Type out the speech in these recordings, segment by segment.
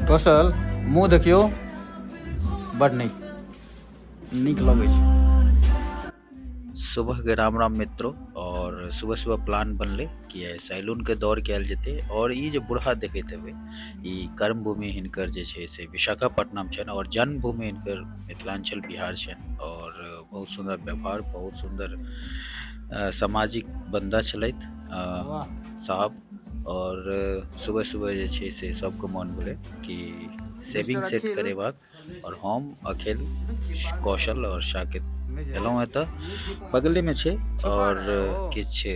कौशल मुँह देखियो बड़ नीक लगे छै। सुबह के राम राम मित्रों। और सुबह सुबह प्लान बनले कि सैलून के दौड़ कैल जेते। और ई जे बूढ़ा देखते हुए ई कर्म भूमि हिनकर जे छे से विशाखापट्टनम छन और जन्म भूमि हिनकर मिथिलांचल बिहार छन। और बहुत सुंदर व्यवहार, बहुत सुंदर सामाजिक बंदा छलैथ वाह साहब। और सुबह सुबह जे छे से सबके मन भेलै कि सेविंग मिस्टर सेट अखिल करेबाक। और हम अखिल, कौशल और साकेत मेजे एलहुँ एतऽ नीक दीपक बगले में छे। छुपा और रहे हो किछ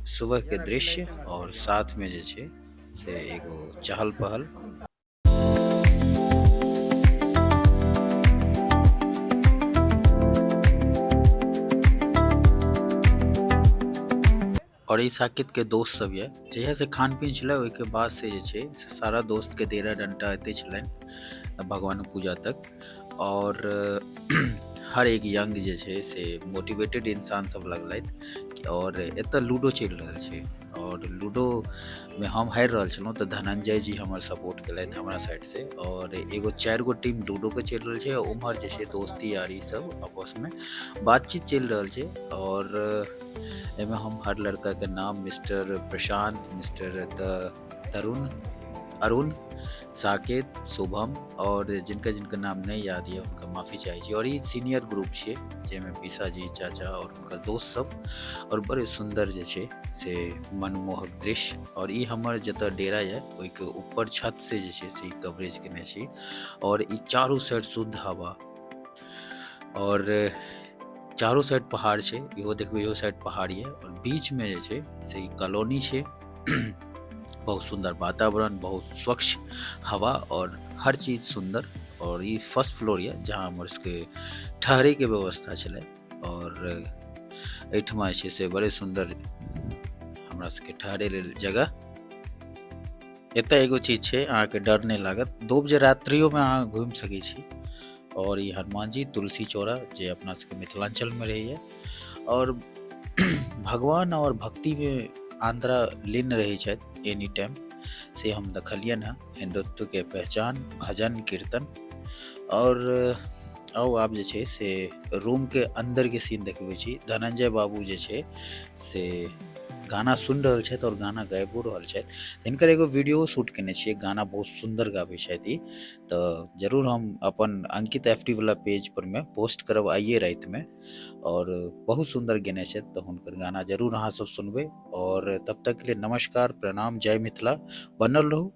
सुबह के जरा दृश्य खिलाइते मत और रहियो। साथ में जे छे से एगो चहल पहल। और ई साकेत के दोस्त सब ये जहिया से खान पीन छले ओहि के बाद से जे छे से सारा दोस्त के डेरा डंटा एते छलन भगवान पूजा तक। और हर एक यंग जे छे से मोटिवेटेड इंसान सब लगलैथ। और एतऽ लूडो चल रहल छे और लूडो में हम हार रहल छलौं तऽ धनंजय जी हमर सपोर्ट केलथि हमरा साइड से। और एगो 4 गो टीम लूडो के चल रहल छे और उम्हर जे छे दोस्ती यारी सब आपस में बातचीत चल रहल छे। और एमे हम हर लड़का के नाम मिस्टर प्रशांत, मिस्टर तरुण, अरुण, साकेत, शुभम और जिनका जिनका नाम नहीं याद है उनका माफी चाहिए। और ये सीनियर ग्रुप छे जेमे पीसा जी, चाचा और उनका दोस्त सब। और बड़े सुंदर जे छे से मनमोहक दृश्य। और ई हमर जतऽ डेरा है ओहि के ऊपर छत से जे छे से कवरेज केने छी। और ई चारों साइड शुद्ध हवा और चारों साइड पहाड़ छे। इहो देखबे इहो साइड पहाड़ है और बीच में जे छे से ई कॉलोनी छे। बहुत सुंदर वातावरण, बहुत स्वच्छ हवा और हर चीज सुंदर। और ये फर्स्ट फ्लोर है जहाँ हमर सबके ठहरे के व्यवस्था छले। और एठमा जे छे से बड़े सुंदर हमरा सबके ठहरे लेल जगह। एतऽ एगो चीज छे अहाँ के डर नहीं लागत, 2 बजे रात्रियों में अहाँ घूम सकै छी। और ये हनुमान जी तुलसी चौरा जे अपना सबके मिथिलांचल में रही है। और भगवान और भक्ति में आंध्रा लीन रही छथि एनी टाइम से हम देखलियन है। हिंदुत्व के पहचान, भजन कीर्तन। और आओ आप जे छे से रूम के अंदर के सीन देखबे छी। धनंजय बाबू जे छे से गाना सुन रहल छथि और गाना गाबियो रहल छथि। इनकर एगो वीडियो शूट केने छियै, गाना बहुत सुंदर गाबै छथि ई। तो जरूर हम अपन अंकित एफडी वाला पेज पर में पोस्ट करब आइए रात में। और बहुत सुंदर गेने छथि तो हुनकर गाना जरूर अहाँ सब सुनबे। और तब तक के लिए नमस्कार, प्रणाम, जय मिथिला। बनल रहू।